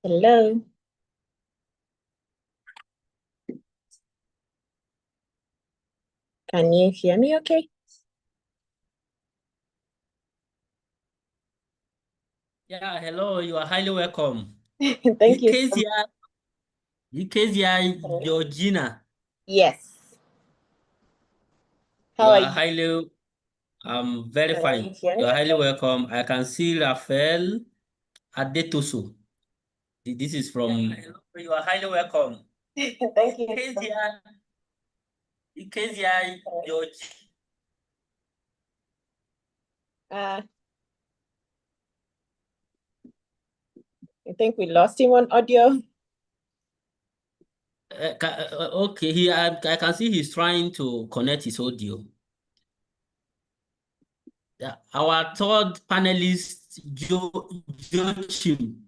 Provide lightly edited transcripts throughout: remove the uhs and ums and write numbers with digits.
Hello, can you hear me okay? Yeah, hello, you are highly welcome. Thank you so much. Ikesia, Ikesia Georgina, Yes. you How are are you? highly, very Can you fine. hear You me are highly okay? welcome. I can see Rafael Adetoso. This is from, hello, you are highly welcome. Thank you. Ikesia George. Uh, I think we lost him on audio. Okay, I can see he's trying to connect his audio. Yeah, our third panelist, Joachim.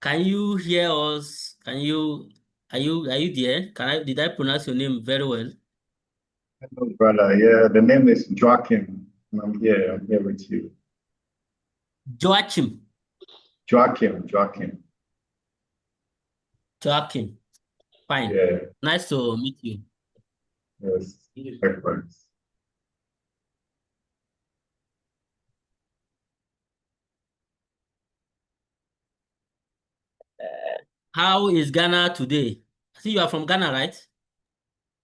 Can you hear us? Are you there? Did I pronounce your name very well? Hello, brother. Yeah, the name is Joachim. And I'm here. I'm here with you. Joachim. Joachim. Joachim. Fine. Yeah, Nice to meet you. yes. Likewise. How is Ghana today? I see you are from Ghana, right?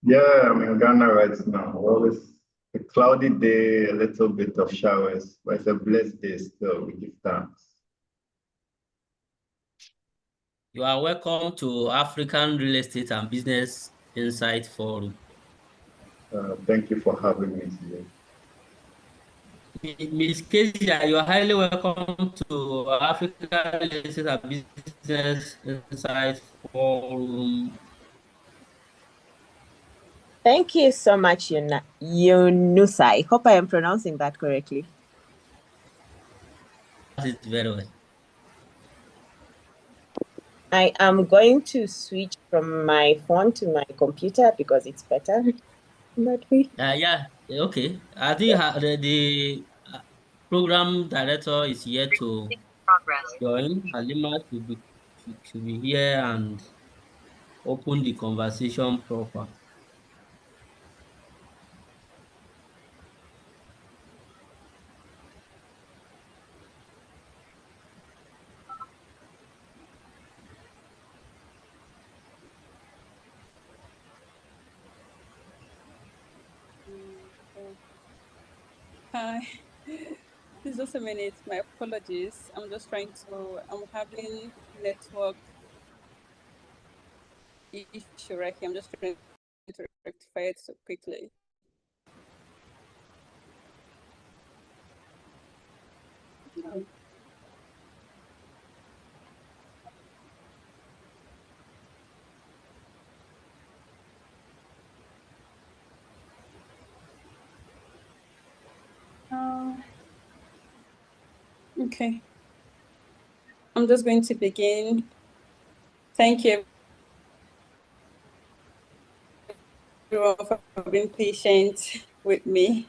Yeah, I'm in Ghana right now. Well, it's a cloudy day, a little bit of showers, but it's a blessed day still. We give thanks. You are welcome to African Real Estate and Business Insight Forum. Thank you for having me today. Ms. Kezia, you are highly welcome to African Real Estate and Business Insight Forum. Thank you so much, Yunusa. I hope I am pronouncing that correctly. That is very well. I am going to switch from my phone to my computer because it's better that way. Yeah, okay. I think program director is here to join. Halima should be here and open the conversation proper. Hi, please just a minute. My apologies. I'm having network issue right here. I'm just trying to rectify it so quickly. Okay, I'm just going to begin. Thank you everyone for being patient with me.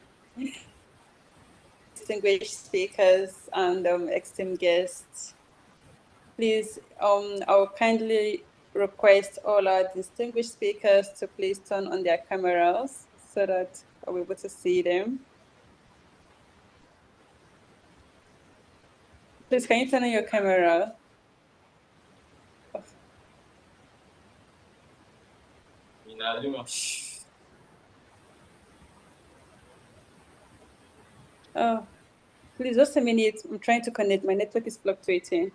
Distinguished speakers and esteemed guests. Please, I'll kindly request all our distinguished speakers to please turn on their cameras so that I'll be able to see them. Please, can you turn on your camera? Oh, please, just a minute. I'm trying to connect. My network is fluctuating.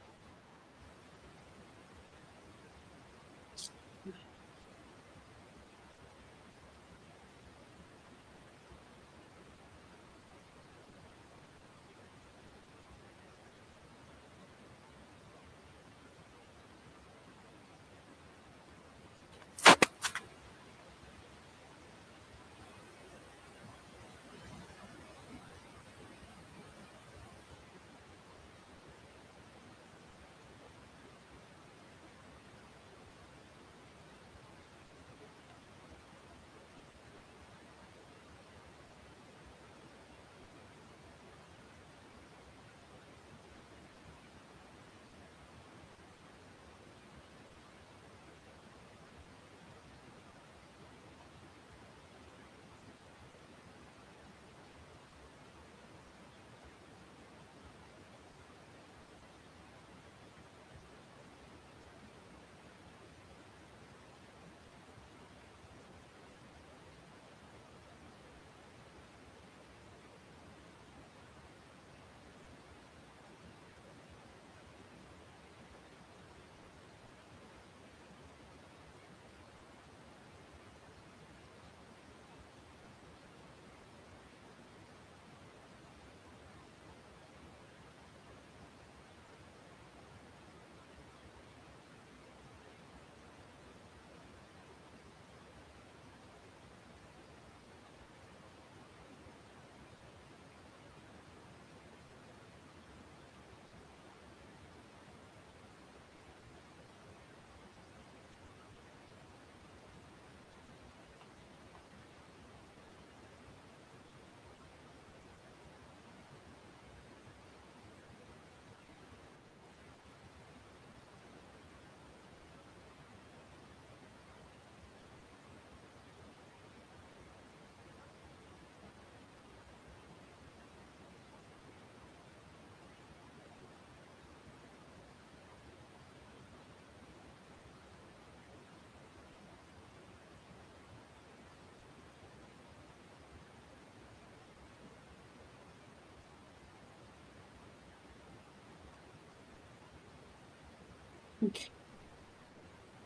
Okay.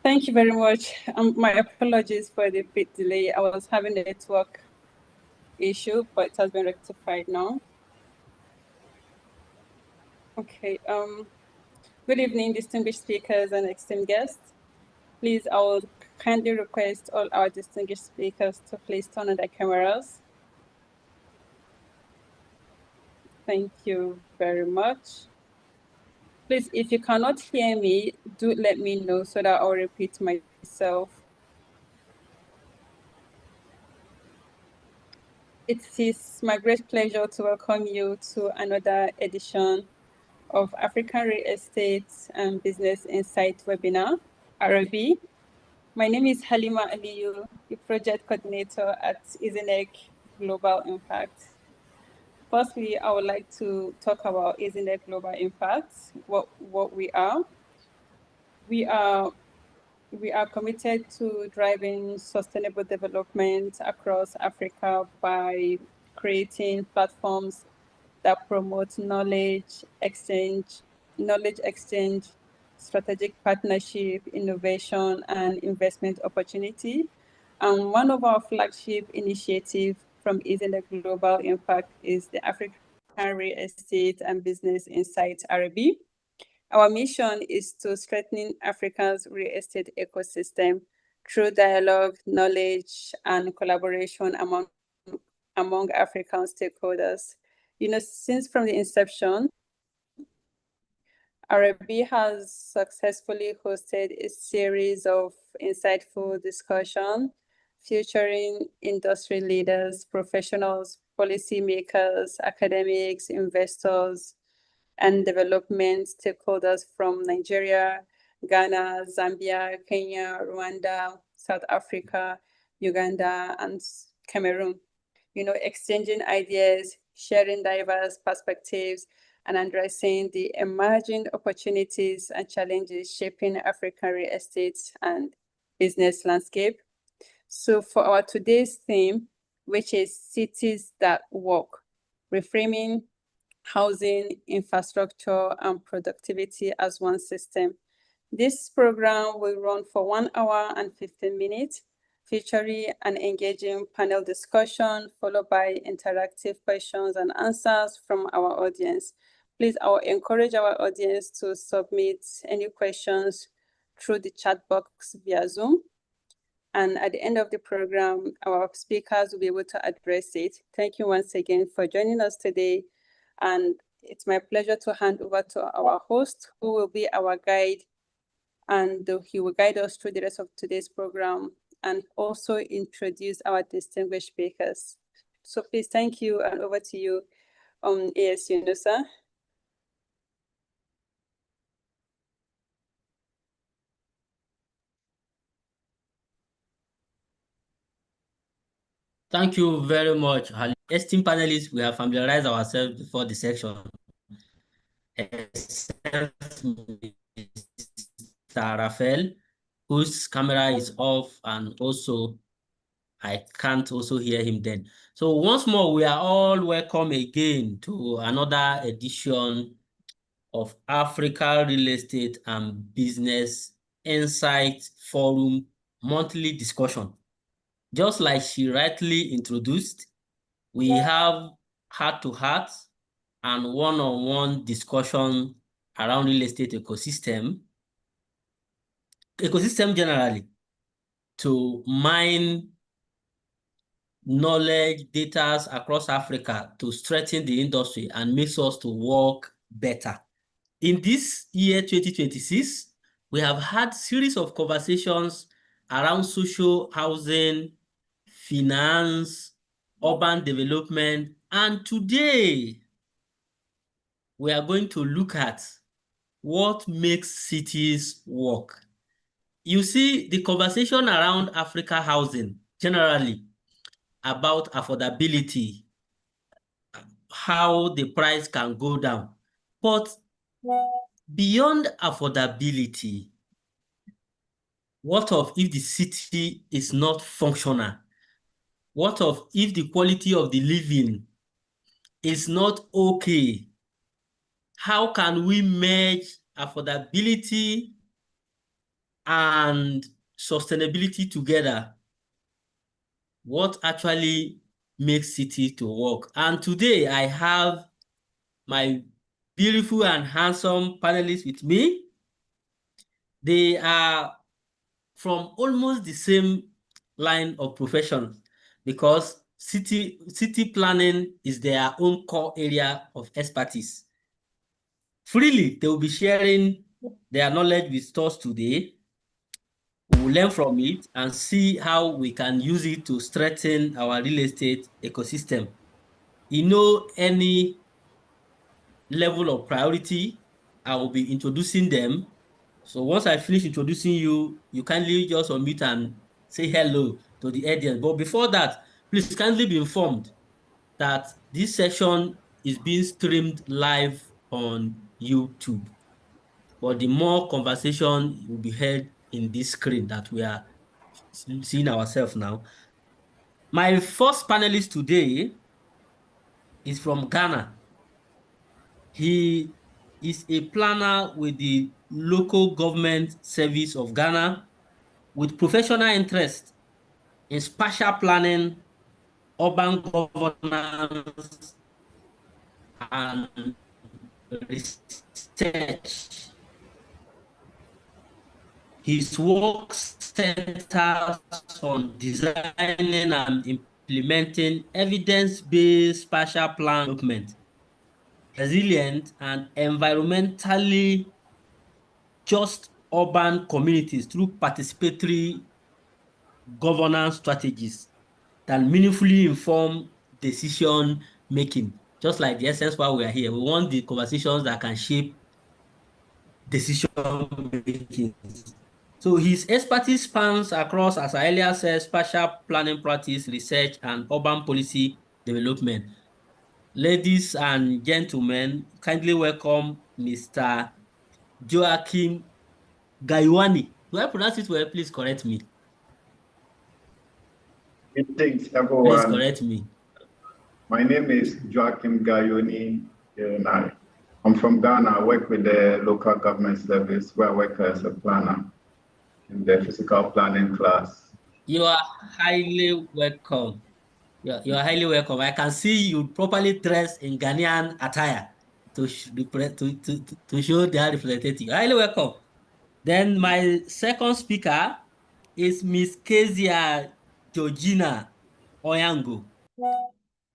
Thank you very much. My apologies for the bit delay. I was having a network issue, but it has been rectified now. Okay. Good evening, distinguished speakers and esteemed guests. Please, I will kindly request all our distinguished speakers to please turn on their cameras. Thank you very much. Please, if you cannot hear me, do let me know so that I'll repeat myself. It is my great pleasure to welcome you to another edition of African Real Estate and Business Insight webinar, RB. My name is Halima Aliyu, the project coordinator at Izinec Global Impact. Firstly, I would like to talk about Izinec Global Impact, what we are. We are committed to driving sustainable development across Africa by creating platforms that promote knowledge exchange, strategic partnership, innovation, and investment opportunity. And one of our flagship initiatives from Izinec Global Impact is the African Real Estate and Business Insight RB. Our mission is to strengthen Africa's real estate ecosystem through dialogue, knowledge, and collaboration among African stakeholders. Since from the inception, RB has successfully hosted a series of insightful discussions featuring industry leaders, professionals, policymakers, academics, investors, and development stakeholders from Nigeria, Ghana, Zambia, Kenya, Rwanda, South Africa, Uganda, and Cameroon. Exchanging ideas, sharing diverse perspectives, and addressing the emerging opportunities and challenges shaping African real estate and business landscape. So for our today's theme, which is cities that work, reframing housing, infrastructure, and productivity as one system. This program will run for 1 hour and 15 minutes, featuring an engaging panel discussion followed by interactive questions and answers from our audience. Please, I will encourage our audience to submit any questions through the chat box via Zoom. And at the end of the program, our speakers will be able to address it. Thank you once again for joining us today. And it's my pleasure to hand over to our host, who will be our guide, and he will guide us through the rest of today's program and also introduce our distinguished speakers. So please, thank you, and over to you, AS Yunusa. Thank you very much, Ali. Esteemed panelists, we have familiarized ourselves before the section. Except Mr. Raphael, whose camera is off, and also I can't also hear him then. So once more, we are all welcome again to another edition of Africa Real Estate and Business Insight Forum monthly discussion. Just like she rightly introduced, we have heart-to-heart and one-on-one discussion around real estate ecosystem generally, to mine knowledge, data across Africa to strengthen the industry and makes us to work better. In this year 2026, we have had series of conversations around social housing, finance, urban development, and today we are going to look at what makes cities work. You see, the conversation around Africa housing generally about affordability, how the price can go down. But beyond affordability, what of if the city is not functional? What of if the quality of the living is not okay? How can we merge affordability and sustainability together, what actually makes city to work. And today I have my beautiful and handsome panelists with me. They are from almost the same line of profession because city planning is their own core area of expertise. Freely, they will be sharing their knowledge with us today. We will learn from it and see how we can use it to strengthen our real estate ecosystem. In no any level of priority, I will be introducing them. So once I finish introducing you, you kindly just unmute and say hello to the audience. But before that, please kindly be informed that this session is being streamed live on YouTube. But the more conversation will be heard in this screen that we are seeing ourselves now. My first panelist today is from Ghana. He is a planner with the Local Government Service of Ghana with professional interest in spatial planning, urban governance, and research. His work centers on designing and implementing evidence-based spatial plan development, resilient and environmentally just urban communities through participatory governance strategies that meaningfully inform decision making. Just like the essence why we are here. We want the conversations that can shape decision making. So his expertise spans across, as I earlier said, spatial planning practice, research, and urban policy development. Ladies and gentlemen, kindly welcome Mr. Joachim Gaiwani. Do I pronounce it well? Please correct me. Greetings, Please everyone. correct me. My name is Joachim Gayoni. I'm from Ghana. I work with the local government service where I work as a planner in the physical planning class. You are highly welcome. You are highly welcome. I can see you properly dressed in Ghanaian attire to show their representative. Highly welcome. Then my second speaker is Miss Kezia Georgina Oyango.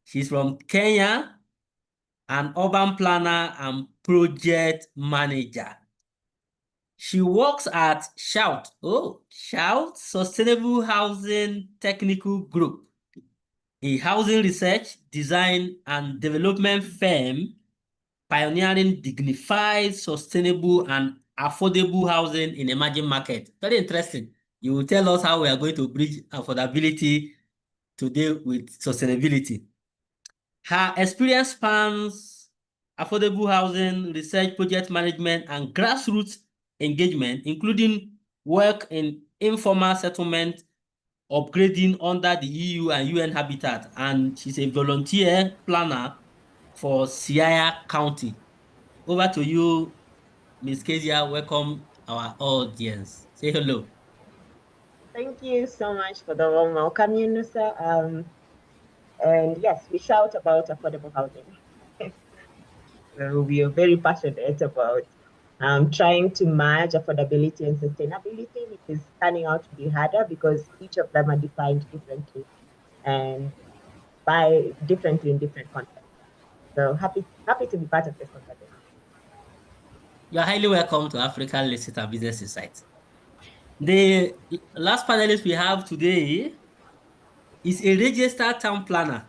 She's from Kenya, an urban planner and project manager. She works at Shout Sustainable Housing Technical Group, a housing research, design, and development firm pioneering dignified, sustainable, and affordable housing in emerging markets. Very interesting. You will tell us how we are going to bridge affordability today with sustainability. Her experience spans affordable housing, research, project management, and grassroots engagement, including work in informal settlement, upgrading under the EU and UN Habitat, and she's a volunteer planner for Siaya County. Over to you, Ms. Kezia. Welcome our audience. Say hello. Thank you so much for the warm welcome, Yunusa. And yes, we shout about affordable housing. We are very passionate about trying to merge affordability and sustainability, which is turning out to be harder because each of them are defined differently and by differently in different contexts. So happy to be part of this conversation. You are highly welcome to African Leicester Business Insight. The last panelist we have today is a registered town planner.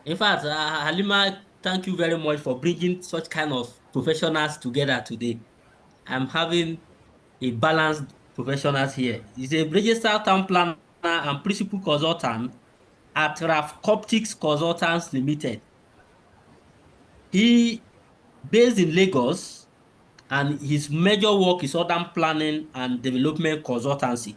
In fact, Halima, thank you very much for bringing such kind of professionals together today. I'm having a balanced professionals here. He's a registered town planner and principal consultant at Raf Coptics Consultants Limited. He based in Lagos, and his major work is urban planning and development consultancy.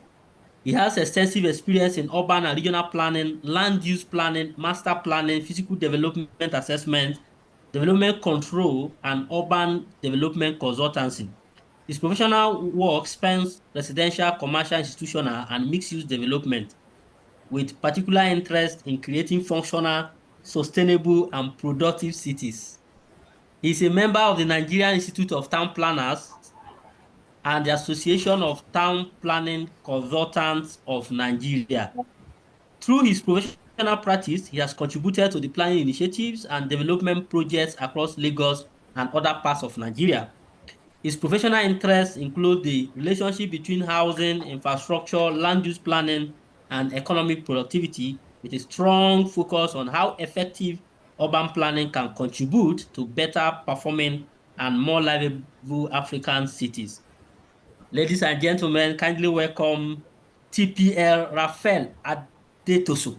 He has extensive experience in urban and regional planning, land use planning, master planning, physical development assessment, development control, and urban development consultancy. His professional work spans residential, commercial, institutional, and mixed-use development, with particular interest in creating functional, sustainable, and productive cities. He is a member of the Nigerian Institute of Town Planners and the Association of Town Planning Consultants of Nigeria. Through his professional practice, he has contributed to the planning initiatives and development projects across Lagos and other parts of Nigeria. His professional interests include the relationship between housing, infrastructure, land use planning, and economic productivity, with a strong focus on how effective urban planning can contribute to better performing and more livable African cities. Ladies and gentlemen, kindly welcome TPL Raphael Adetoso.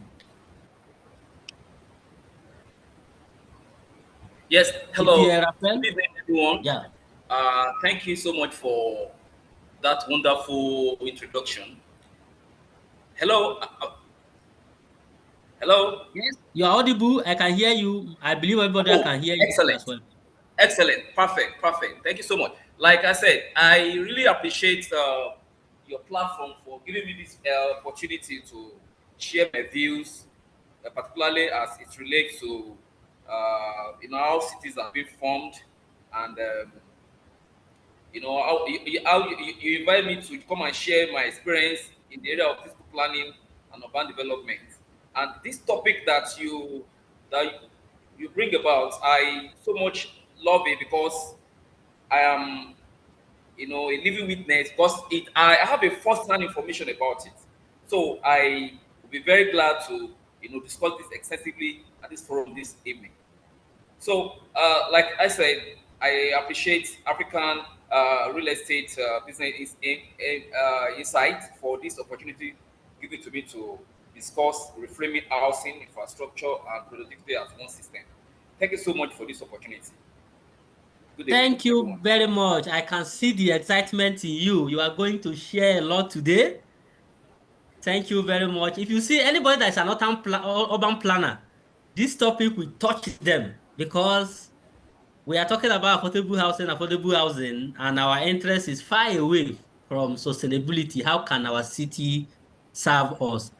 Yes, hello. TPL Raphael? Good evening, everyone. Yeah. Thank you so much for that wonderful introduction. Hello. Hello. Yes. You're audible. I can hear you. I believe everybody Oh, can hear you excellent. as well. Excellent. Perfect. Perfect. Thank you so much. Like I said, I really appreciate your platform for giving me this opportunity to share my views, particularly as it relates to how cities are being formed and you invite me to come and share my experience in the area of physical planning and urban development. And this topic that you bring about, I so much love it because I am, a living witness. Because I have a first-hand information about it. So I will be very glad to, discuss this extensively at this forum this evening. So, like I said, I appreciate African real estate business insight for this opportunity given to me to discuss reframing housing, infrastructure, and productivity as one system. Thank you so much for this opportunity. Good evening, Thank you everyone. very much. I can see the excitement in you. You are going to share a lot today. Thank you very much. If you see anybody that is an urban planner, this topic will touch them because we are talking about affordable housing, and our interest is far away from sustainability. How can our city serve us?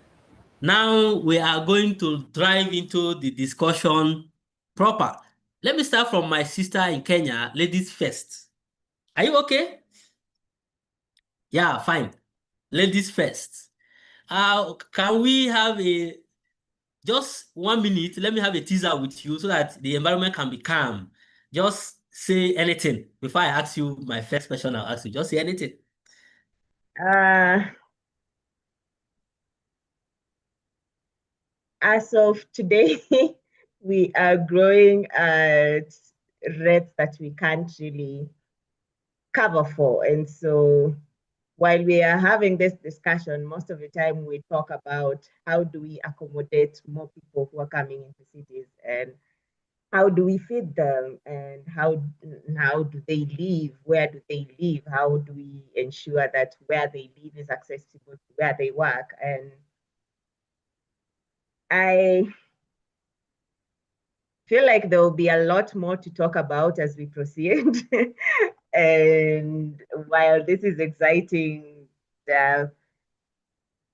Now we are going to dive into the discussion proper. Let me start from my sister in Kenya, ladies first. Are you okay? Yeah, fine. Ladies first. Can we have just 1 minute? Let me have a teaser with you so that the environment can be calm. Just say anything before I ask you my first question. I'll ask you. Just say anything. As of today, we are growing at rates that we can't really cover for. And so while we are having this discussion, most of the time we talk about how do we accommodate more people who are coming into cities, and how do we feed them, and how do they live, where do they live, how do we ensure that where they live is accessible to where they work. And I feel like there will be a lot more to talk about as we proceed. And while this is exciting,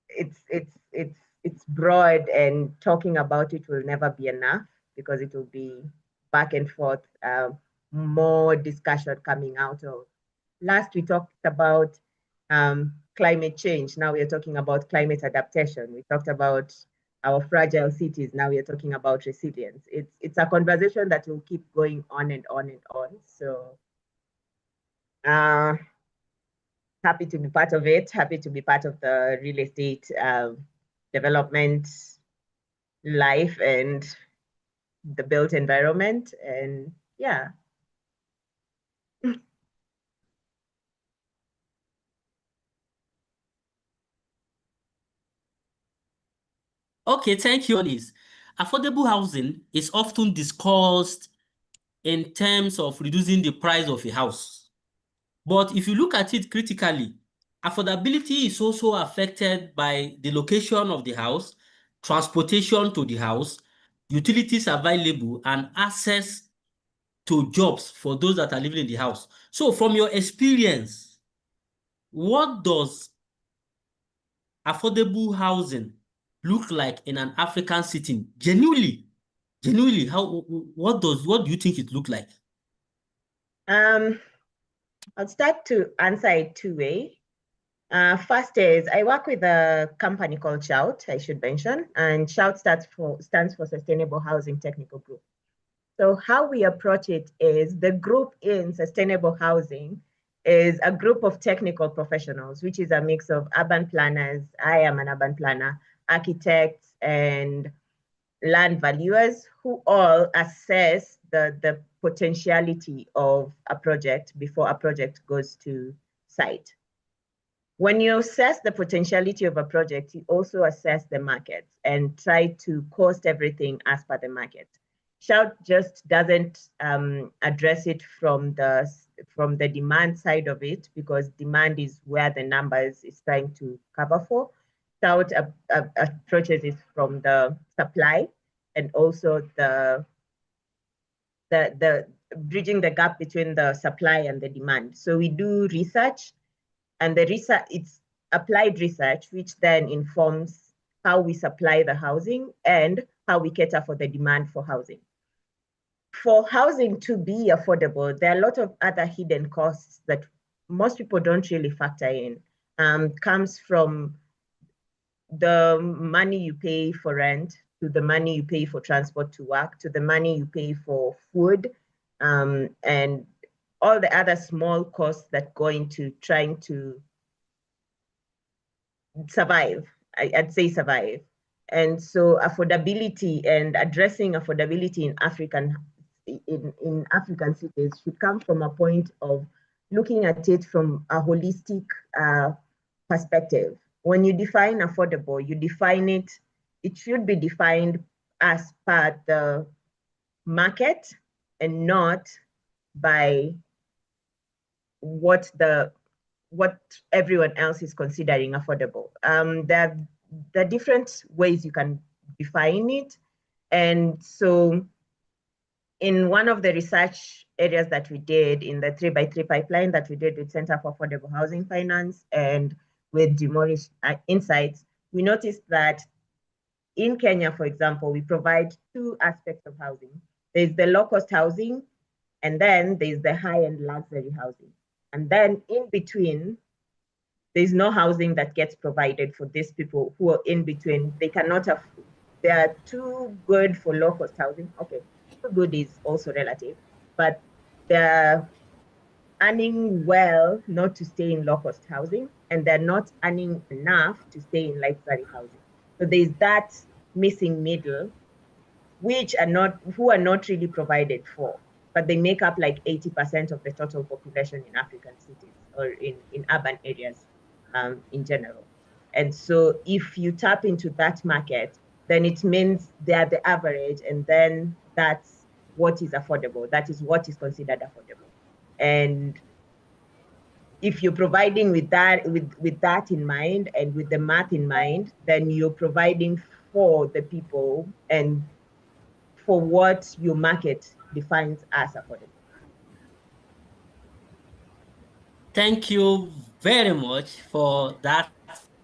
it's broad, and talking about it will never be enough because it will be back and forth, more discussion coming out of. Last we talked about climate change. Now we are talking about climate adaptation. We talked about our fragile cities. Now we are talking about resilience. It's a conversation that will keep going on and on and on. So happy to be part of it, happy to be part of the real estate development life and the built environment. And yeah. Okay, thank you. Affordable housing is often discussed in terms of reducing the price of a house. But if you look at it critically, affordability is also affected by the location of the house, transportation to the house, utilities available, and access to jobs for those that are living in the house. So from your experience, what does affordable housing look like in an African city? Genuinely, what do you think it look like? I'll start to answer it two ways. First is I work with a company called Shout, I should mention, and Shout stands for Sustainable Housing Technical Group. So how we approach it is the group in sustainable housing is a group of technical professionals, which is a mix of urban planners. I am an urban planner, architects, and land valuers who all assess the potentiality of a project before a project goes to site. When you assess the potentiality of a project, you also assess the market and try to cost everything as per the market. Shout just doesn't address it from the demand side of it, because demand is where the numbers is trying to cover for. Shout approaches it from the supply and also the bridging the gap between the supply and the demand. So we do research, and the research, it's applied research, which then informs how we supply the housing and how we cater for the demand for housing. For housing to be affordable, there are a lot of other hidden costs that most people don't really factor in. Comes from the money you pay for rent, to the money you pay for transport to work, to the money you pay for food, and all the other small costs that go into trying to survive. I'd say survive. And so affordability and addressing affordability in African cities should come from a point of looking at it from a holistic perspective. When you define affordable, you define it, it should be defined as per the market and not by what everyone else is considering affordable. There are different ways you can define it. And so in one of the research areas that we did in the 3x3 pipeline that we did with Center for Affordable Housing Finance and with Demolish Insights, we noticed that in Kenya, for example, we provide two aspects of housing. There's the low-cost housing, and then there's the high-end luxury housing. And then in between, there's no housing that gets provided for these people who are in between. They cannot have, they are too good for low-cost housing. Okay, too good is also relative, but they're earning well not to stay in low-cost housing, and they're not earning enough to stay in luxury housing. So there's that missing middle, who are not really provided for, but they make up like 80% of the total population in African cities or in urban areas in general. And so if you tap into that market, then it means they're the average, and then that's what is affordable. That is what is considered affordable. And if you're providing with that in mind and with the math in mind, then you're providing for the people and for what your market defines as affordable. Thank you very much for that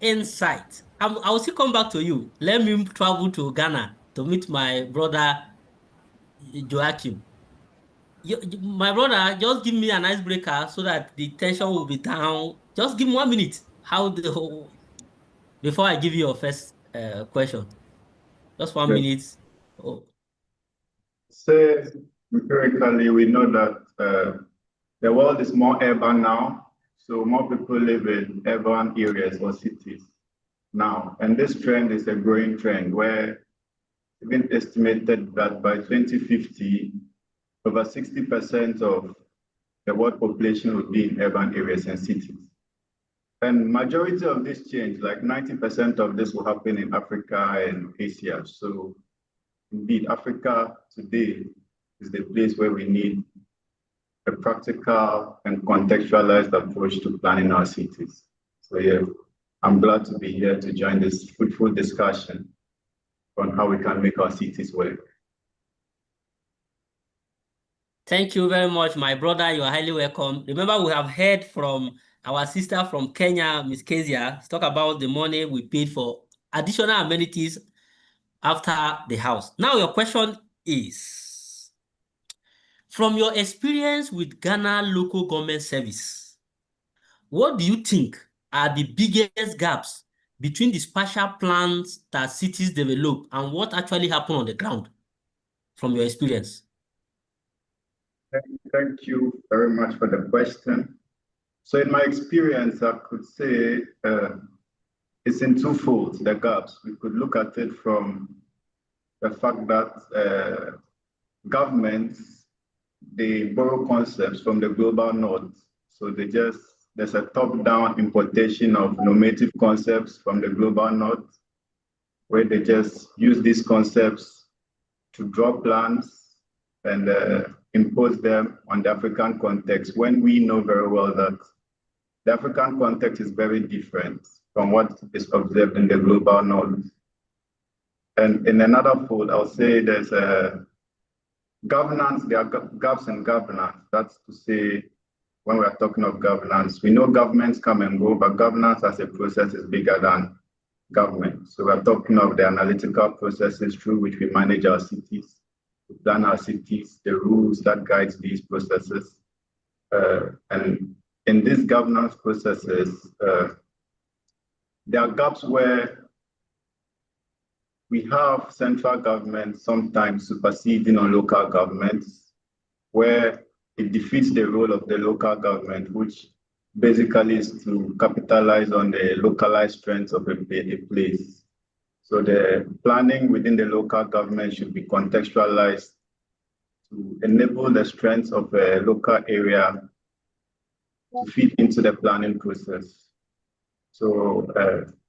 insight. I'll still come back to you. Let me travel to Ghana to meet my brother Joachim. My brother, just give me an icebreaker so that the tension will be down. Just give me 1 minute. How the whole before I give you your first question. Just 1 minute. Oh. Say, empirically, we know that the world is more urban now, so more people live in urban areas or cities now. And this trend is a growing trend where it's been estimated that by 2050, over 60% of the world population will be in urban areas and cities. And majority of this change, like 90% of this will happen in Africa and Asia. So indeed, Africa today is the place where we need a practical and contextualized approach to planning our cities. So yeah, I'm glad to be here to join this fruitful discussion on how we can make our cities work. Thank you very much, my brother. You are highly welcome. Remember, we have heard from our sister from Kenya, Miss Kezia, talk about the money we paid for additional amenities after the house. Now your question is, from your experience with Ghana local government service, what do you think are the biggest gaps between the spatial plans that cities develop and what actually happen on the ground from your experience? Thank you very much for the question. So in my experience, I could say it's in twofold, the gaps. We could look at it from the fact that governments, they borrow concepts from the global north. So there's a top-down importation of normative concepts from the global north, where they just use these concepts to draw plans and impose them on the African context, when we know very well that the African context is very different from what is observed in the global north. And in another fold, I'll say there's a governance, there are gaps in governance. That's to say, when we're talking of governance, we know governments come and go, but governance as a process is bigger than government. So we're talking of the analytical processes through which we manage our cities, we plan our cities, the rules that guide these processes. And in these governance processes, there are gaps where we have central government sometimes superseding on local governments, where it defeats the role of the local government, which basically is to capitalize on the localized strengths of a place. So the planning within the local government should be contextualized to enable the strengths of a local area to fit into the planning process. So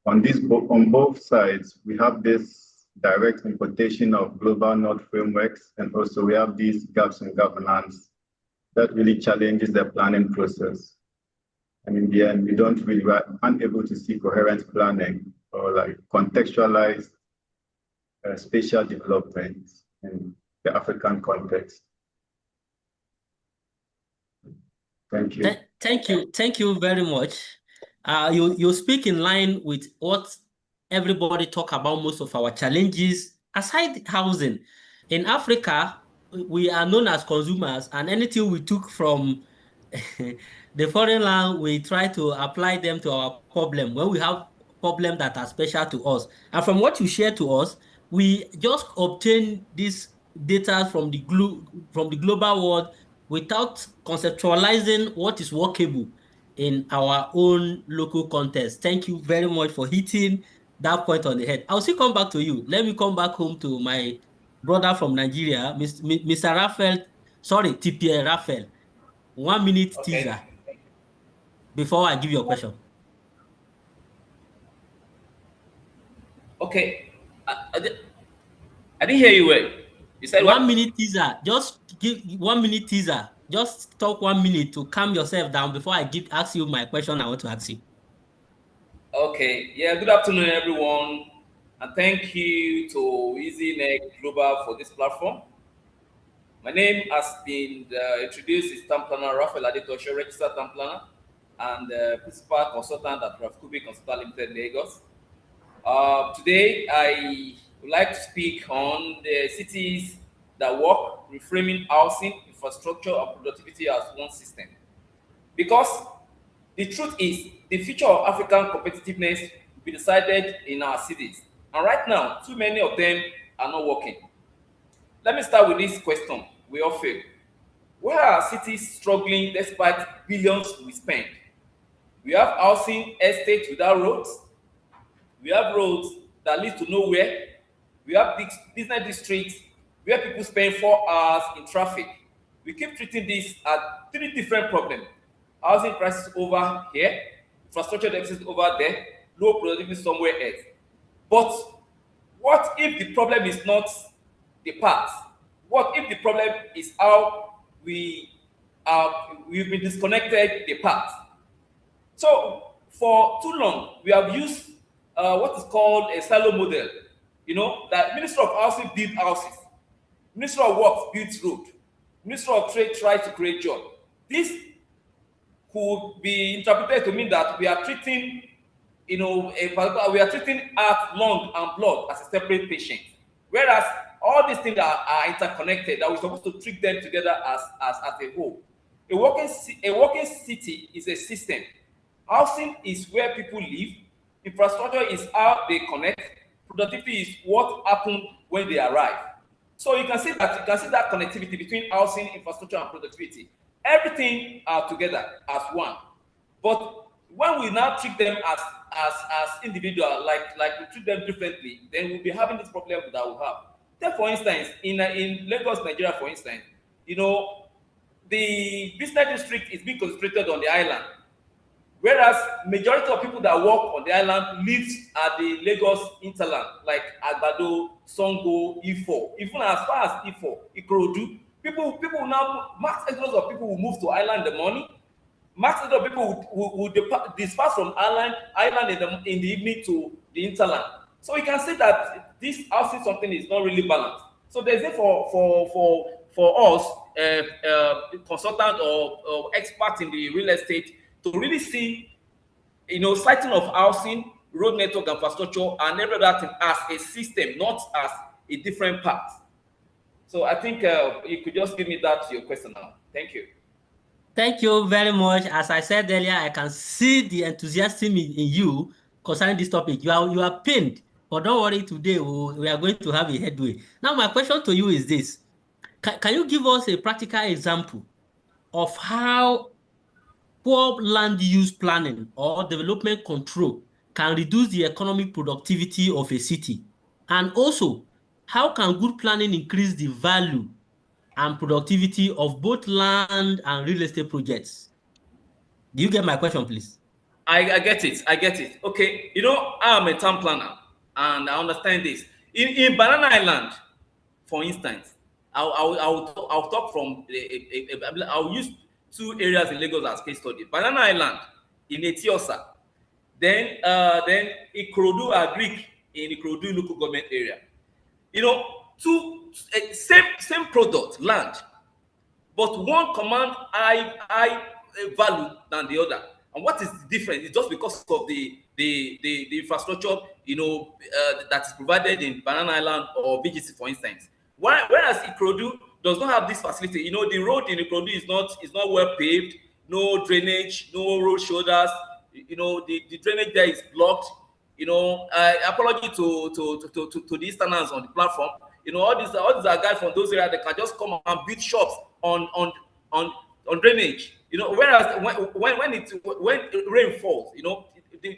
on both sides, we have this direct importation of global north frameworks, and also we have these gaps in governance that really challenges the planning process. And in the end, we're unable to see coherent planning or like contextualized spatial development in the African context. Thank you. Thank you very much. You speak in line with what everybody talk about, most of our challenges. Aside housing, in Africa, we are known as consumers, and anything we took from the foreign land, we try to apply them to our problem when we have problems that are special to us. And from what you share to us, we just obtain this data from the global world without conceptualizing what is workable in our own local context. Thank you very much for hitting that point on the head. I'll still come back to you. Let me come back home to my brother from Nigeria, Mr. Raphael, sorry, TPA Raphael. 1 minute teaser Okay. before I give you a question. Okay. I didn't hear you well. You said what? 1 minute teaser. Just give 1 minute teaser. Just talk 1 minute to calm yourself down before I ask you my question I want to ask you. Okay. Yeah, good afternoon, everyone. And thank you to EasyNet Global for this platform. My name has been introduced is Town Planner Raphael Adetosho, registered town planner and principal consultant at Rafkubi Consultant Limited, Lagos. Today, I would like to speak on the cities that work, reframing housing, infrastructure, and productivity as one system. Because the truth is, the future of African competitiveness will be decided in our cities. And right now, too many of them are not working. Let me start with this question we all fail. Why are cities struggling despite billions we spend? We have housing estates without roads. We have roads that lead to nowhere. We have business districts where people spend 4 hours in traffic. We keep treating this as three different problems. Housing prices over here, infrastructure deficit over there, low productivity somewhere else. But what if the problem is not the path? What if the problem is how we've been disconnected the path? So for too long, we have used what is called a silo model. You know, that Minister of Housing build houses, Minister of Works builds road, Minister of Trade tries to create job. This could be interpreted to mean that we are treating, you know, we are treating heart, lung, and blood as a separate patient, whereas all these things are interconnected. That we're supposed to treat them together as a whole. A working city is a system. Housing is where people live. Infrastructure is how they connect. Productivity is what happened when they arrive. So you can see that connectivity between housing, infrastructure, and productivity. Everything are together as one. But when we now treat them as individual, like we treat them differently, then we'll be having this problem that we have. Then, for instance, in Lagos, Nigeria, for instance, you know, the business district is being concentrated on the island, whereas majority of people that work on the island lives at the Lagos hinterland, like Agbado, Songo, Ifo, even as far as Ifo, Ikorodu. People now, mass exodus of people will move to island in the morning. Mass exodus of people will disperse from island in the evening to the hinterland. So you can see that this housing something is not really balanced. So there's a for us, consultant or expert in the real estate, to really see, you know, siting of housing, road network, infrastructure, and every other thing as a system, not as a different part. So I think you could just give me that to your question now. Thank you. Thank you very much. As I said earlier, I can see the enthusiasm in you concerning this topic. You are pained, but don't worry, today we are going to have a headway. Now, my question to you is this. Can you give us a practical example of how poor land use planning or development control can reduce the economic productivity of a city? And also, how can good planning increase the value and productivity of both land and real estate projects? Do you get my question, please? I get it. I get it. Okay. You know, I'm a town planner and I understand this. In Banana Island, for instance, I'll talk from I'll use two areas in Lagos as case study. Banana Island in Etiosa, then Ikorodu Agric in Ikorodu local government area. You know, same product, land, but one command high value than the other. And what is the difference? It's just because of the infrastructure, you know, that is provided in Banana Island or BGC, for instance. Whereas Ikorodu does not have this facility. You know, the road in Ikorodu is not well paved, no drainage, no road shoulders. You know, the drainage there is blocked. You know, apology to the Easterners on the platform. You know, all these are guys from those areas that can just come and build shops on drainage. You know, whereas when rain falls, you know, the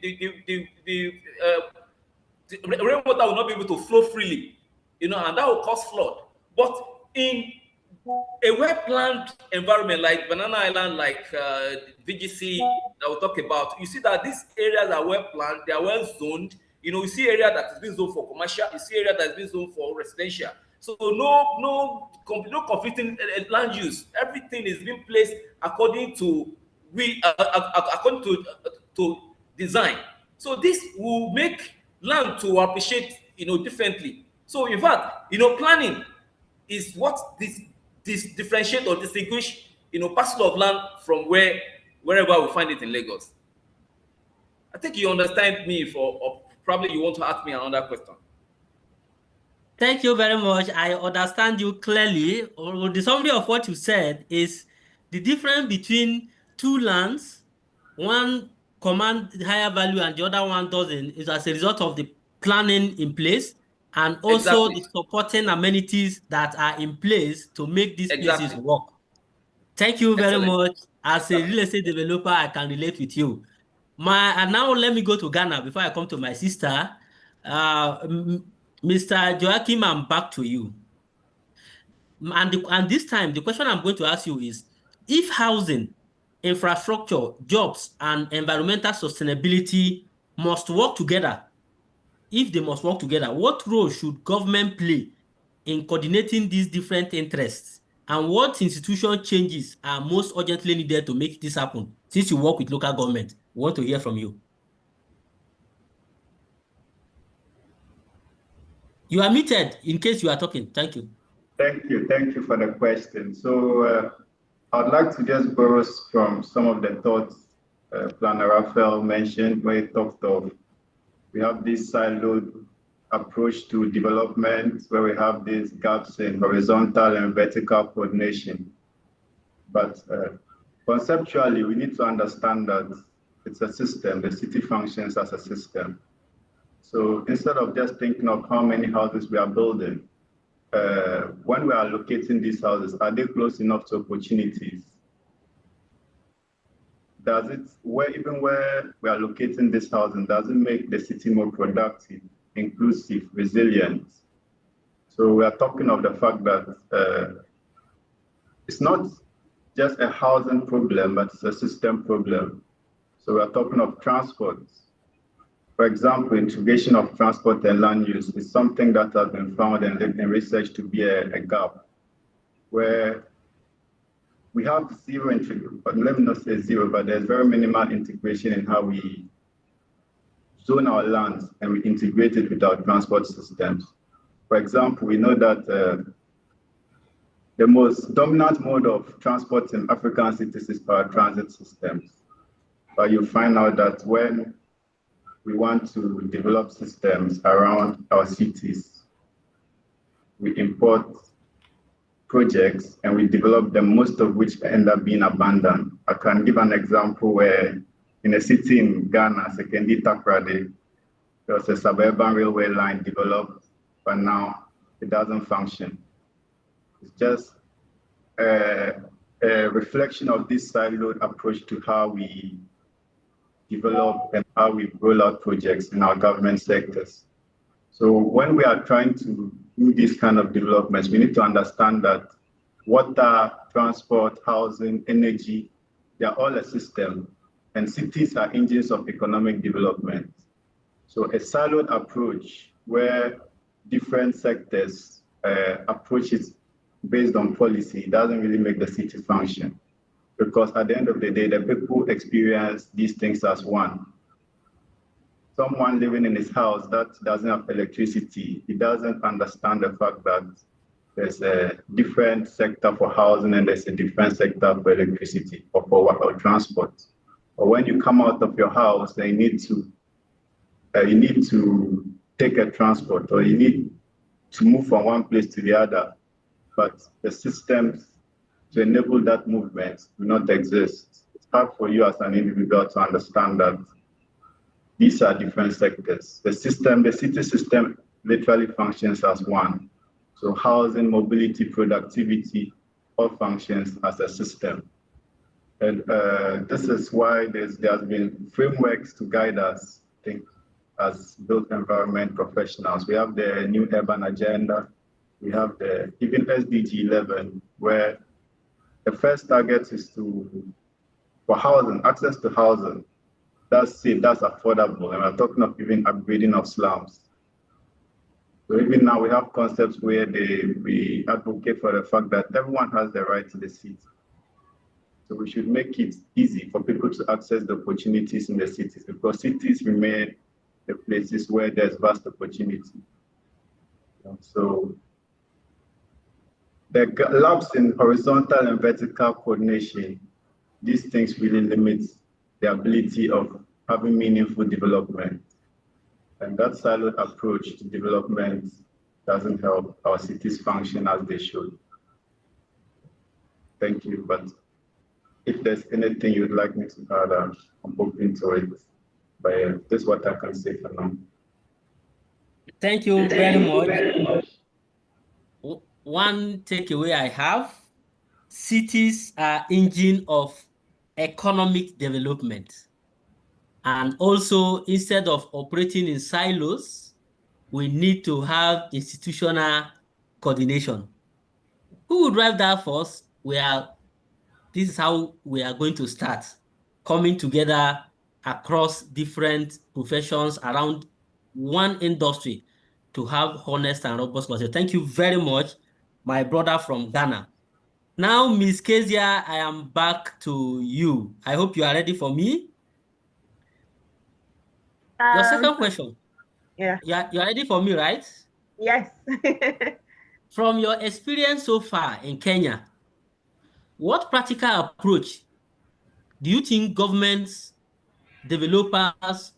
rainwater will not be able to flow freely, you know, and that will cause flood. But in a well-planned environment like Banana Island, like VGC that we'll talk about, you see that these areas are well-planned, they are well-zoned. You know, you see area that is being zoned for commercial, you see area that is being zoned for residential. So no conflicting land use. Everything is being placed according to to design. So this will make land to appreciate, you know, differently. So in fact, you know, planning is what this differentiate or distinguish, you know, parcel of land from wherever we find it in Lagos. I think you understand me, or probably you want to ask me another question. Thank you very much. I understand you clearly. The summary of what you said is the difference between two lands, one command higher value and the other one doesn't, is as a result of the planning in place and also Exactly. the supporting amenities that are in place to make these places Exactly. work. Thank you very Excellent. much. As a real estate developer, I can relate with you. And now let me go to Ghana before I come to my sister. Mr. Joachim, I'm back to you. And this time, the question I'm going to ask you is, if housing, infrastructure, jobs, and environmental sustainability must work together, if they must work together, what role should government play in coordinating these different interests? And what institution changes are most urgently needed to make this happen? Since you work with local government, we want to hear from you. You are muted in case you are talking. Thank you. Thank you for the question. So I'd like to just borrow from some of the thoughts Planner Raphael mentioned, where he talked of we have this siloed approach to development, where we have these gaps in horizontal and vertical coordination. But conceptually, we need to understand that it's a system. The city functions as a system. So instead of just thinking of how many houses we are building, when we are locating these houses, are they close enough to opportunities? Does it, even where we are locating this housing, does it make the city more productive, inclusive, resilient? So we are talking of the fact that it's not just a housing problem, but it's a system problem. So we are talking of transport. For example, integration of transport and land use is something that has been found in research to be a gap, where we have zero integration, but let me not say zero, but there's very minimal integration in how we zone our lands and we integrate it with our transport systems. For example, we know that the most dominant mode of transport in African cities is paratransit systems. But you find out that when we want to develop systems around our cities, we import projects and we develop them, most of which end up being abandoned. I can give an example where in a city in Ghana, Sekendi Takrade, there was a suburban railway line developed, but now it doesn't function. It's just a reflection of this siloed approach to how we develop and how we roll out projects in our government sectors. So when we are trying to do these kind of developments, we need to understand that water, transport, housing, energy, they are all a system, and cities are engines of economic development. So a siloed approach where different sectors approach it based on policy doesn't really make the city function, because at the end of the day, the people experience these things as one. Someone living in his house that doesn't have electricity, he doesn't understand the fact that there's a different sector for housing and there's a different sector for electricity or for transport. Or when you come out of your house, then you need to take a transport, or you need to move from one place to the other. But the systems to enable that movement do not exist. It's hard for you as an individual to understand that these are different sectors. The city system literally functions as one. So housing, mobility, productivity, all functions as a system. And this is why there's been frameworks to guide us, I think, as built environment professionals. We have the new urban agenda. We have the even SDG 11, where the first target is for housing, access to housing. That's safe, that's affordable. And we're talking of even upgrading of slums. So even now we have concepts where we advocate for the fact that everyone has the right to the city. So we should make it easy for people to access the opportunities in the cities, because cities remain the places where there's vast opportunity. So the gaps in horizontal and vertical coordination, these things really limit the ability of having meaningful development. And that siloed approach to development doesn't help our cities function as they should. Thank you. But if there's anything you'd like me to add, I'm open to it. But this is what I can say for now. Thank you very much. One takeaway I have: cities are engine of economic development. And also, instead of operating in silos, we need to have institutional coordination. Who will drive that force? This is how we are going to start, coming together across different professions around one industry to have honest and robust concept. Thank you very much, my brother from Ghana. Now, Ms. Kezia, I am back to you. I hope you are ready for me. Your second question. Yeah. You're ready for me, right? Yes. From your experience so far in Kenya, what practical approach do you think governments, developers,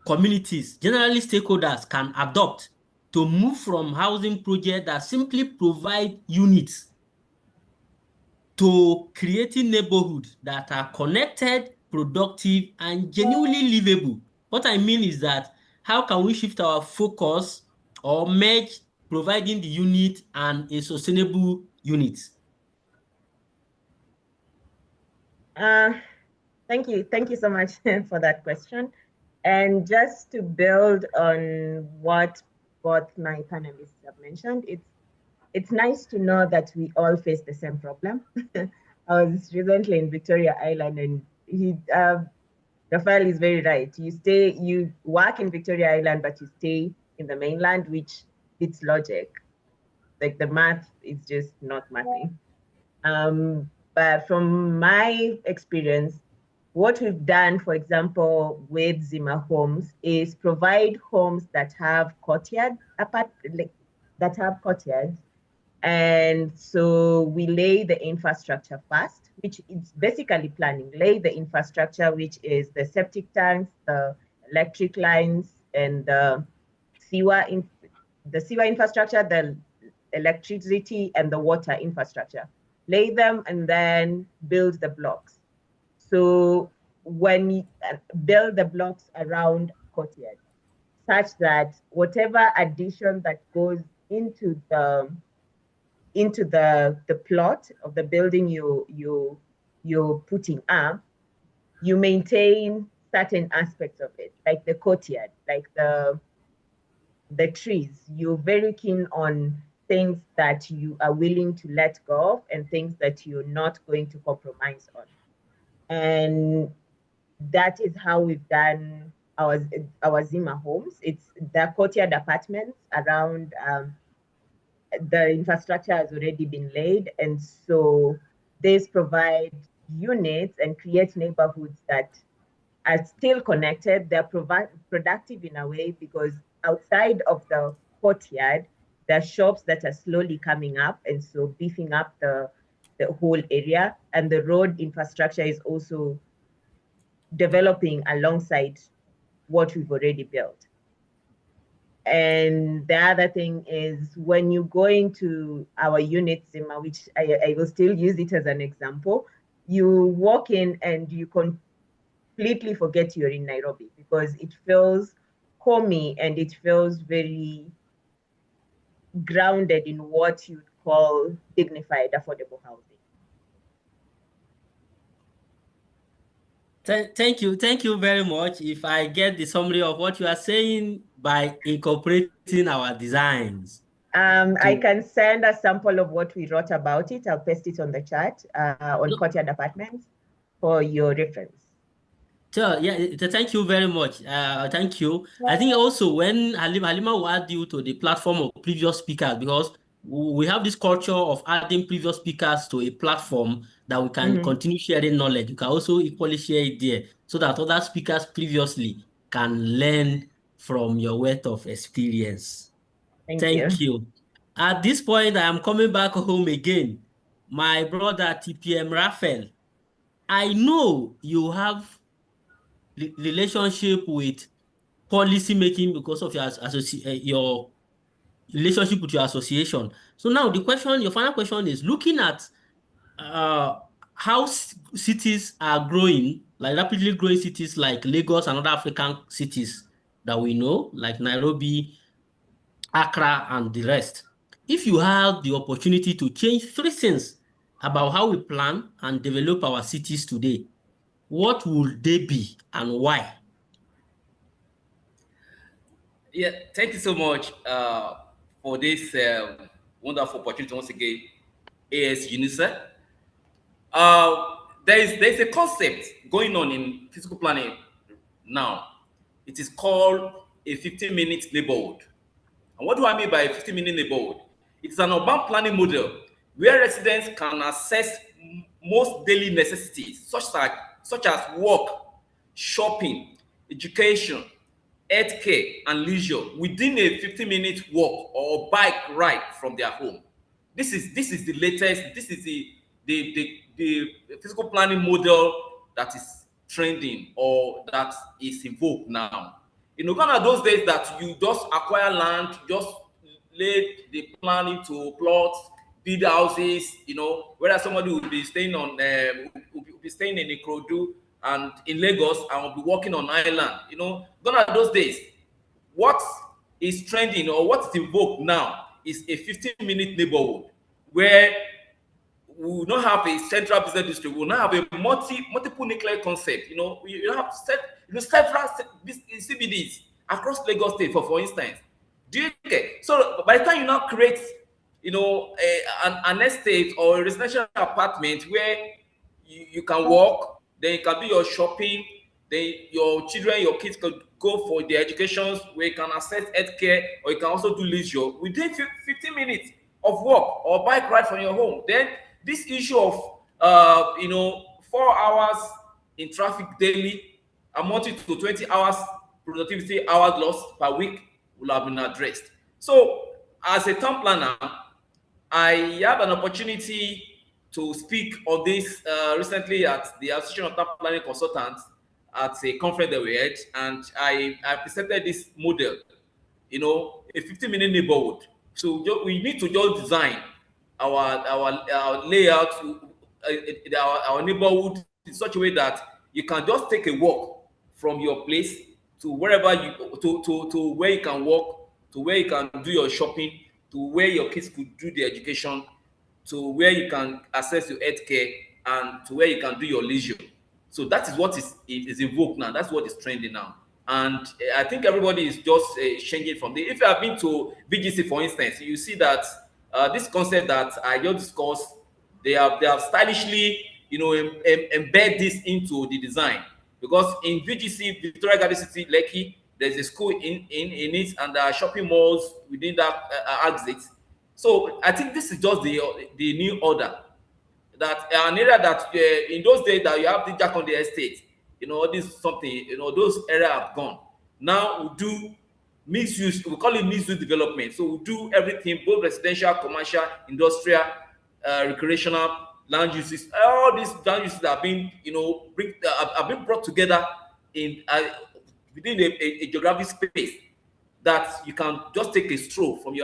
communities, generally stakeholders can adopt to move from housing projects that simply provide units to creating neighborhoods that are connected, productive, and genuinely livable? What I mean is that how can we shift our focus or merge providing the unit and a sustainable unit? Uh, Thank you so much for that question. And just to build on what both my panelists have mentioned, it's nice to know that we all face the same problem. I was recently in Victoria Island, and Rafael is very right. You work in Victoria Island, but you stay in the mainland, which it's logic. Like the math is just not mathing. But from my experience, what we've done, for example, with Zima Homes, is provide homes that have that have courtyards. And so we lay the infrastructure first, which is basically planning. Lay the infrastructure, which is the septic tanks, the electric lines, and the sewer infrastructure, the electricity, and the water infrastructure. Lay them and then build the blocks. So when you build the blocks around courtyard, such that whatever addition that goes into the plot of the building you're putting up, you maintain certain aspects of it, like the courtyard, like the trees. You're very keen on things that you are willing to let go of and things that you're not going to compromise on. And that is how we've done our Zima homes. It's the courtyard apartments around the infrastructure has already been laid. And so these provide units and create neighborhoods that are still connected. They're productive in a way because outside of the courtyard, there are shops that are slowly coming up, and so beefing up the whole area. And the road infrastructure is also developing alongside what we've already built. And the other thing is when you go into our unit Zima, which I will still use it as an example, you walk in and you completely forget you're in Nairobi because it feels homey and it feels very grounded in what you'd call dignified, affordable housing. Thank you very much. If I get the summary of what you are saying by incorporating our designs. I can send a sample of what we wrote about it. I'll paste it on the chat on courtyard apartments for your reference. Sure, yeah, thank you very much. Thank you. I think also when Halima will add you to the platform of previous speakers, because we have this culture of adding previous speakers to a platform that we can continue sharing knowledge. You can also equally share it there so that other speakers previously can learn from your wealth of experience. Thank you. At this point, I am coming back home again. My brother TPM Raphael, I know you have relationship with policy making because of your relationship with your association. So now your final question is looking at how cities are growing, like rapidly growing cities like Lagos and other African cities that we know, like Nairobi, Accra, and the rest. If you have the opportunity to change three things about how we plan and develop our cities today, what would they be and why? Yeah, thank you so much for this wonderful opportunity once again, AS UNICEF. There's a concept going on in physical planning now. It is called a 15-minute neighborhood. And what do I mean by a 15-minute neighborhood? It's an urban planning model where residents can access most daily necessities, such as work, shopping, education, healthcare, and leisure within a 15-minute walk or bike ride from their home. This is the latest. This is the the physical planning model that is trending or that is in vogue now. Gone are those days that you just acquire land, just lay the plan into plots, build houses, whether somebody will be staying on will be staying in Ikorodu and in Lagos and will be working on island. Gone are those days. What is trending or what is in vogue now is a 15-minute neighborhood where we will not have a central business district. We will not have a multiple nuclear concept. You have set, several CBDs across Lagos State, for instance. Do you get? So by the time you now create, an estate or a residential apartment where you can walk, then it can be your shopping, then your children, your kids can go for their educations, where you can access healthcare, or you can also do leisure within 15 minutes of walk or bike ride from your home. Then this issue of 4 hours in traffic daily amounting to 20 hours productivity hours lost per week will have been addressed. So as a town planner, I had an opportunity to speak on this recently at the Association of Town Planning Consultants at a conference that we had, and I presented this model, a 15-minute neighborhood. So we need to just design our layout, our neighborhood in such a way that you can just take a walk from your place to wherever you to where you can walk, to where you can do your shopping, to where your kids could do their education, to where you can access your health care, and to where you can do your leisure. So that is what is in vogue now. That's what is trending now. And I think everybody is just changing from there. If you have been to VGC, for instance, you see that this concept that I just discussed, they have stylishly, embed this into the design. Because in VGC, Victoria Garden City, Lekki, there's a school in it, and there are shopping malls within that exit. So I think this is just the new order, that an area that in those days that you have the jack on the estate, this is something, those areas have gone. Now we do mixed use, we call it mixed use development. So we do everything, both residential, commercial, industrial, recreational land uses. All these land uses have been, have been brought together in within a geographic space that you can just take a stroll from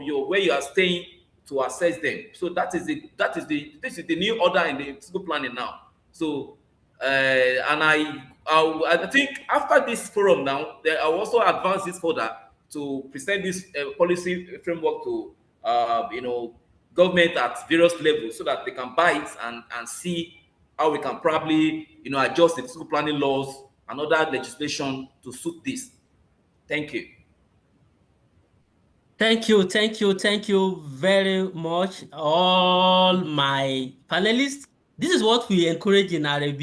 your where you are staying to assess them. So this is the new order in the physical planning now. So and I think after this forum now, I will also advance this further to present this policy framework to government at various levels, so that they can buy it and see how we can probably adjust the physical planning laws and other legislation to suit this. Thank you. Thank you, thank you very much, all my panelists. This is what we encourage in RAB.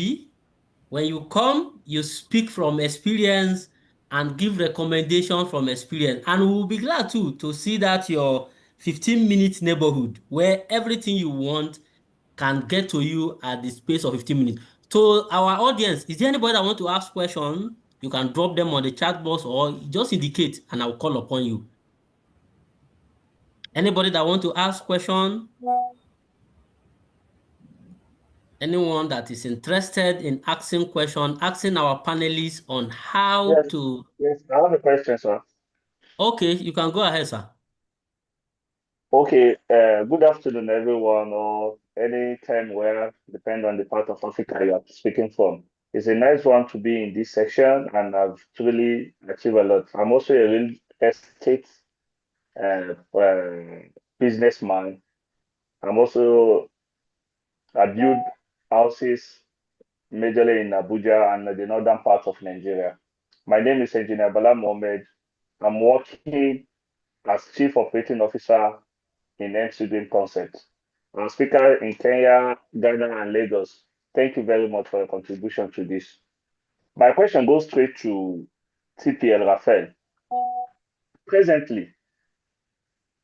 When you come, you speak from experience and give recommendation from experience. And we will be glad too to see that your 15-minute neighborhood where everything you want can get to you at the space of 15 minutes. To our audience, is there anybody that want to ask questions? You can drop them on the chat box or just indicate and I'll call upon you. Anybody that want to ask question? Anyone that is interested in asking question, asking our panelists on how to... Yes, I have a question, sir. Okay, you can go ahead, sir. Okay, good afternoon, everyone, or any time where, depend on the part of Africa you are speaking from. It's a nice one to be in this section, and I've truly achieved a lot. I'm also a real estate businessman. I build houses majorly in Abuja and the northern part of Nigeria. My name is Engineer Bala Mohammed. I'm working as Chief Operating Officer in Student Concept. I'm a speaker in Kenya, Ghana, and Lagos. Thank you very much for your contribution to this. My question goes straight to TPL Rafael. Presently,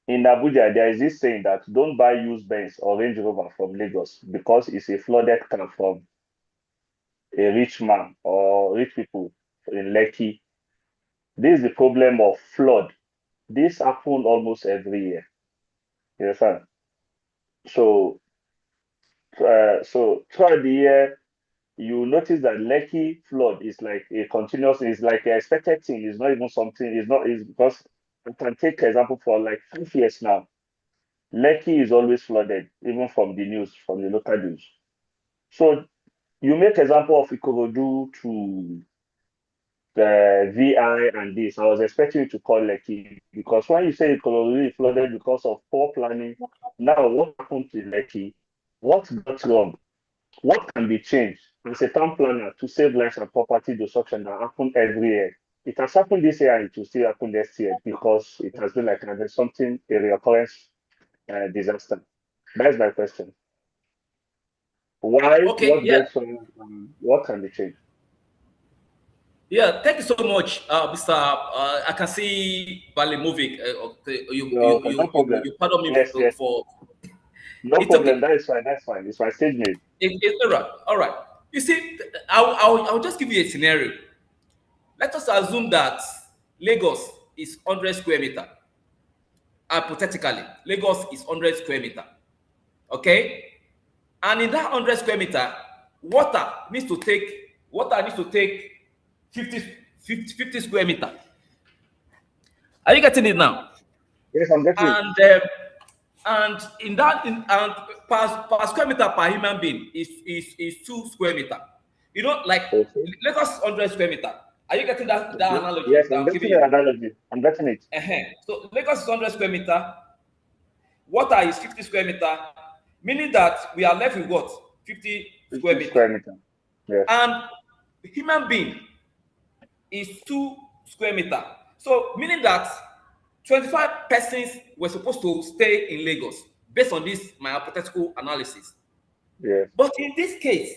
in Abuja, there is this saying that don't buy used Benz or Range Rover from Lagos because it's a flooded car from a rich man or rich people in Lekki. This is the problem of flood. This happens almost every year. You understand? So So throughout the year, you notice that Lekki flood is like a continuous, is like an expected thing. It's not even something. It's not. It's because I can take example for like 5 years now. Lekki is always flooded, even from the news, from the local news. So you make example of Ikorodu to the VI and this. I was expecting you to call Lekki because when you say Ikorodu is flooded because of poor planning, now what happened to Lekki? What got wrong? What can be changed as a town planner to save lives and property destruction that happen every year? It has happened this year and it will still happen next year because it has been like something, a reoccurrence disaster. That's my question. Why? Okay, What yeah. gets wrong? What can be changed? Yeah, thank you so much, Mr. I can see Balimovic. Okay, Okay, no problem. you pardon me Yes, yes. for No it's problem. okay. That is fine. That's fine. It's my stage mate. It's all right. All right. You see, I'll just give you a scenario. Let us assume that Lagos is 100 square meter. Hypothetically, Lagos is 100 square meter. Okay, and in that 100 square meter, water needs to take 50 square meter. Are you getting it now? Yes, I'm getting it. And in that and per square meter per human being is 2 square meter. You know, like Okay. Lagos 100 square meter. Are you getting that Okay. analogy Yes, that I'm I'm getting giving the you? analogy. I'm getting it. So Lagos is 100 square meter. Water is 50 square meter, meaning that we are left with what? 50 square 50 meter. square meter. Yes. And human being is 2 square meter. So meaning that 25 persons were supposed to stay in Lagos based on this my hypothetical analysis. Yes. But in this case,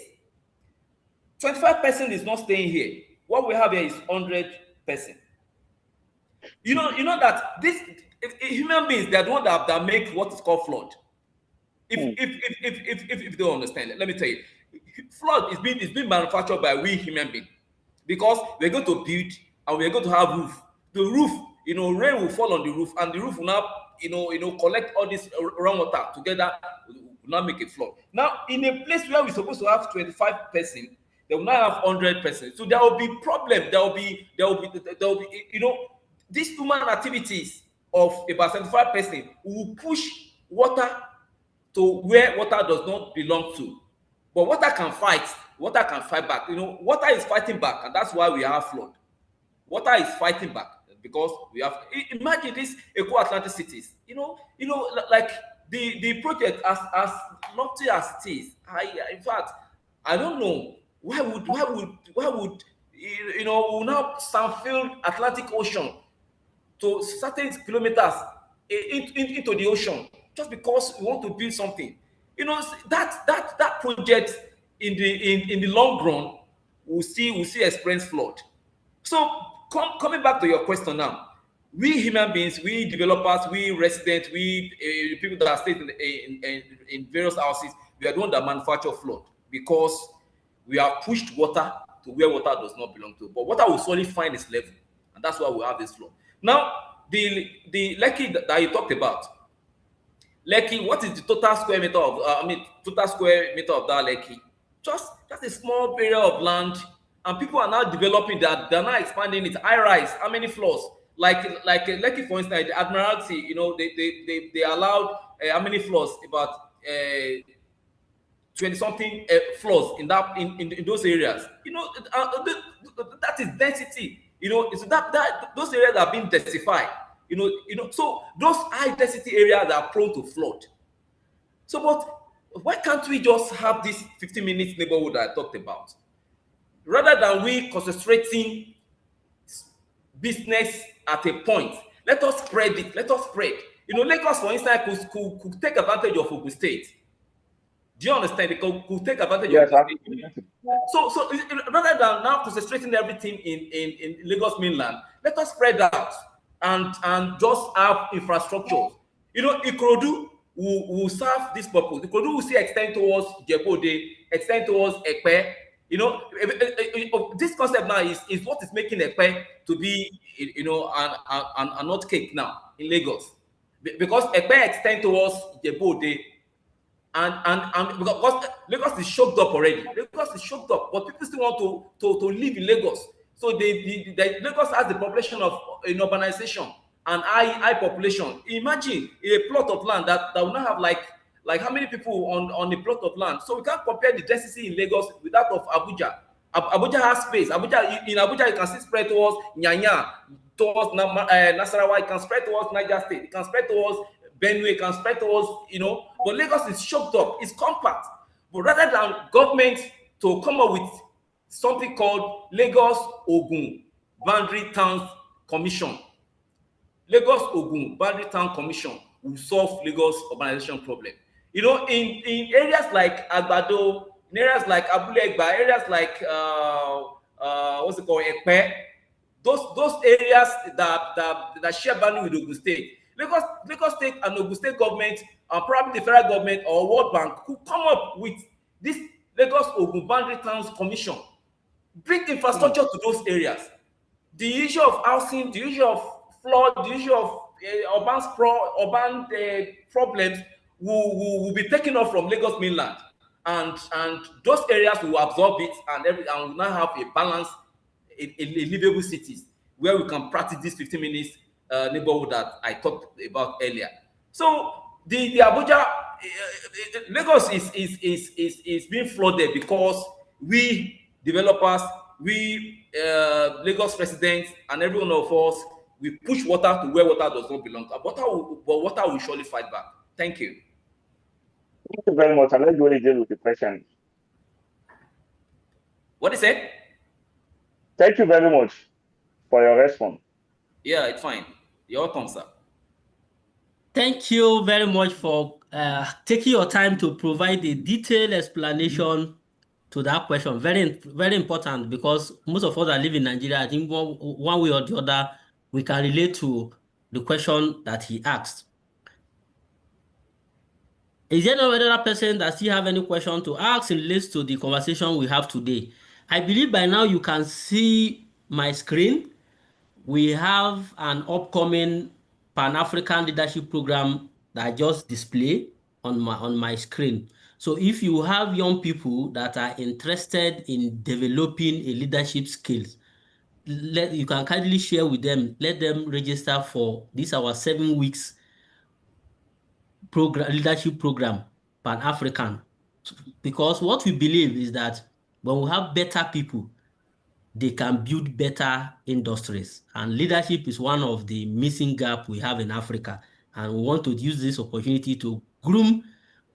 25 person is not staying here. What we have here is 100 person. You know that this human beings, they're the one that make what is called flood. Hmm. If you don't understand it, let me tell you, flood is being manufactured by we human beings because we're going to build and we're going to have roof. The roof, rain will fall on the roof, and the roof will now, collect all this rainwater together, will now make a flood. Now, in a place where we're supposed to have 25 person, they will now have 100 person. So there will be problem. There will be, these human activities of about 75 person will push water to where water does not belong to. But water can fight back. Water is fighting back, and that's why we have flood. Water is fighting back because we have. Imagine these eco-Atlantic cities. Like the project as lofty as it is. In fact, I don't know why would we now Sanfield Atlantic Ocean to certain kilometers into the ocean just because we want to build something. That project in the long run will see experience flood. So coming back to your question now, we human beings, we developers, we residents, we people that are staying in various houses, we are the one that manufacture flood because we have pushed water to where water does not belong to. But water will slowly find its level, and that's why we have this flood. Now, the Lekki that you talked about, Lekki, what is the total square meter of? Total square meter of that Lekki? Just a small area of land, and people are now developing that. They're now expanding it. High rise. How many floors? Like Lekki, for instance, the Admiralty. They allowed how many floors? About 20 something floors in those areas. That is density. It's that those areas are being densified. So those high density areas are prone to flood. So, but why can't we just have this 15 minutes neighborhood that I talked about? Rather than we concentrating business at a point, let us spread it. Let us spread. Lagos, for instance, could take advantage of Ogun State. Do you understand? They could take advantage of Yes, Ogun State. I'm getting it. So rather than now concentrating everything in Lagos mainland, let us spread out and just have infrastructures. Ikorodu will serve this purpose. Ikorodu will see extend towards Jebode, extend towards Ekpe. This concept now is what is making Ekpe to be, an hot cake now in Lagos, because Ekpe extend towards Jebode, And because Lagos is choked up already. Lagos is choked up, but people still want to live in Lagos. So Lagos has the population of in urbanization and high population. Imagine a plot of land that will not have like how many people on a plot of land. So we can't compare the density in Lagos with that of Abuja. Abuja has space. In Abuja, you can see spread towards Nyanya, towards Nasarawa, it can spread towards Niger State, it can spread towards Benue, it can spread towards, but Lagos is choked up, it's compact. But rather than government to come up with something called Lagos Ogun Boundary Towns Commission, Lagos Ogun Boundary Town Commission will solve Lagos urbanization problem. In areas like Agbado, in areas like Abule Egba, areas like what's it called, Ekpe, those areas that share boundary with Ogun State, Lagos State and Ogun State government, and probably the federal government or World Bank could come up with this Lagos Ogun Boundary Towns Commission, bring infrastructure to those areas. The issue of housing, the issue of flood, the issue of urban problems will be taken off from Lagos mainland, and those areas will absorb it, and will now have a balanced, a livable cities where we can practice this 15 minutes neighborhood that I talked about earlier. So the Abuja Lagos is being flooded because we developers, we Lagos residents, and every one of us, we push water to where water does not belong. But water will surely fight back. Thank you. Thank you very much. And let's go ahead with the question. What is it? Thank you very much for your response. Yeah, it's fine. You're welcome, sir. Thank you very much for taking your time to provide a detailed explanation to that question. Very, very important, because most of us that live in Nigeria, I think one way or the other, we can relate to the question that he asked. Is there no other person that still have any question to ask in relation to the conversation we have today? I believe by now you can see my screen. We have an upcoming Pan-African Leadership Program that I just display on my screen. So if you have young people that are interested in developing a leadership skills, you can kindly share with them, let them register for this our 7 weeks leadership program, Pan-African. Because what we believe is that when we have better people, they can build better industries. And leadership is one of the missing gaps we have in Africa. And we want to use this opportunity to groom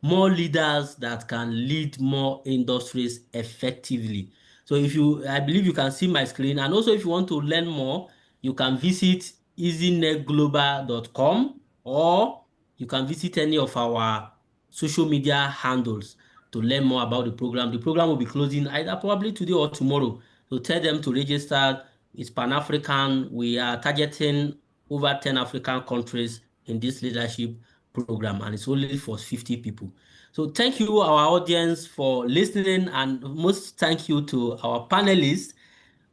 more leaders that can lead more industries effectively. So I believe you can see my screen. And also, if you want to learn more, you can visit easynetglobal.com, or you can visit any of our social media handles to learn more about the program. The program will be closing either probably today or tomorrow. So tell them to register. It's Pan-African. We are targeting over 10 African countries in this leadership program, and it's only for 50 people. So thank you, our audience, for listening, and most thank you to our panelists.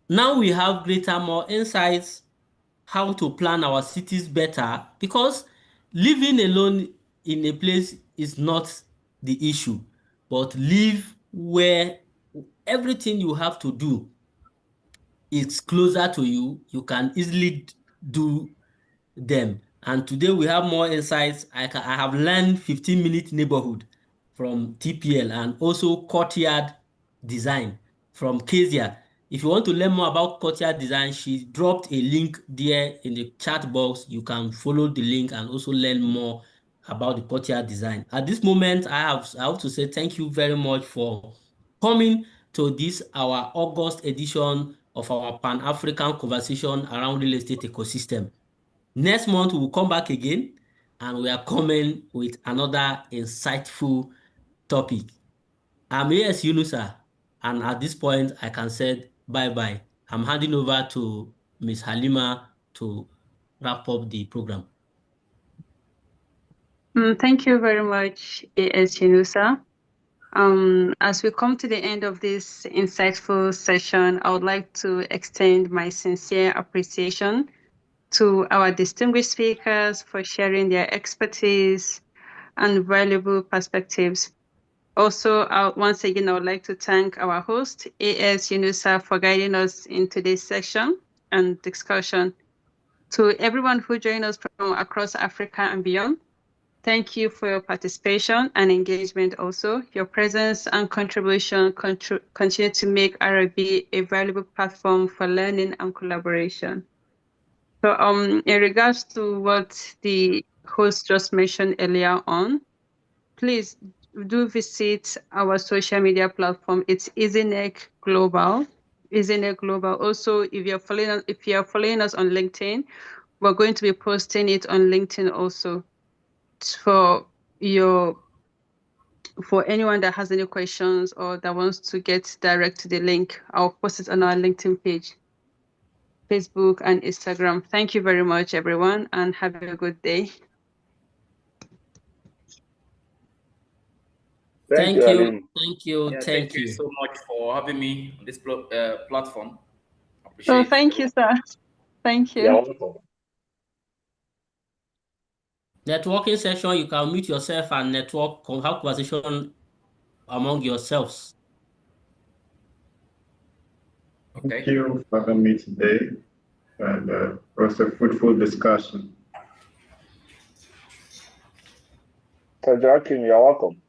Now we have more insights how to plan our cities better, because living alone in a place is not the issue, but live where everything you have to do is closer to you. You can easily do them. And today we have more insights. I have learned 15-minute neighborhood from TPL, and also courtyard design from Kezia. If you want to learn more about courtyard design, she dropped a link there in the chat box. You can follow the link and also learn more about the courtyard design. At this moment, I have to say thank you very much for coming to this our August edition of our Pan-African conversation around real estate ecosystem. Next month, we will come back again, and we are coming with another insightful topic. I'm AS Yunusa, and at this point, I can say bye-bye. I'm handing over to Ms. Halima to wrap up the program. Thank you very much, AS Yunusa. As we come to the end of this insightful session, I would like to extend my sincere appreciation to our distinguished speakers for sharing their expertise and valuable perspectives. Also, once again, I would like to thank our host, AS Yunusa, for guiding us in today's session and discussion. To everyone who joined us from across Africa and beyond, thank you for your participation and engagement also. Your presence and contribution continue to make RIB a valuable platform for learning and collaboration. So in regards to what the host just mentioned earlier on, please do visit our social media platform. It's EasyNet Global. EasyNet Global. Also, if you're following us on LinkedIn, we're going to be posting it on LinkedIn also for anyone that has any questions or that wants to get direct to the link. I'll post it on our LinkedIn page, Facebook, and Instagram. Thank you very much, everyone, and have a good day. Thank you, Thank you. Alim. Thank you. Yeah, Thank you. so much for having me on this platform. So Appreciate thank you, sir. Thank You're you. welcome. Networking session, you can meet yourself and network, have conversation among yourselves. Thank you for having me today. And it was a fruitful discussion. So, Joachim, you're welcome.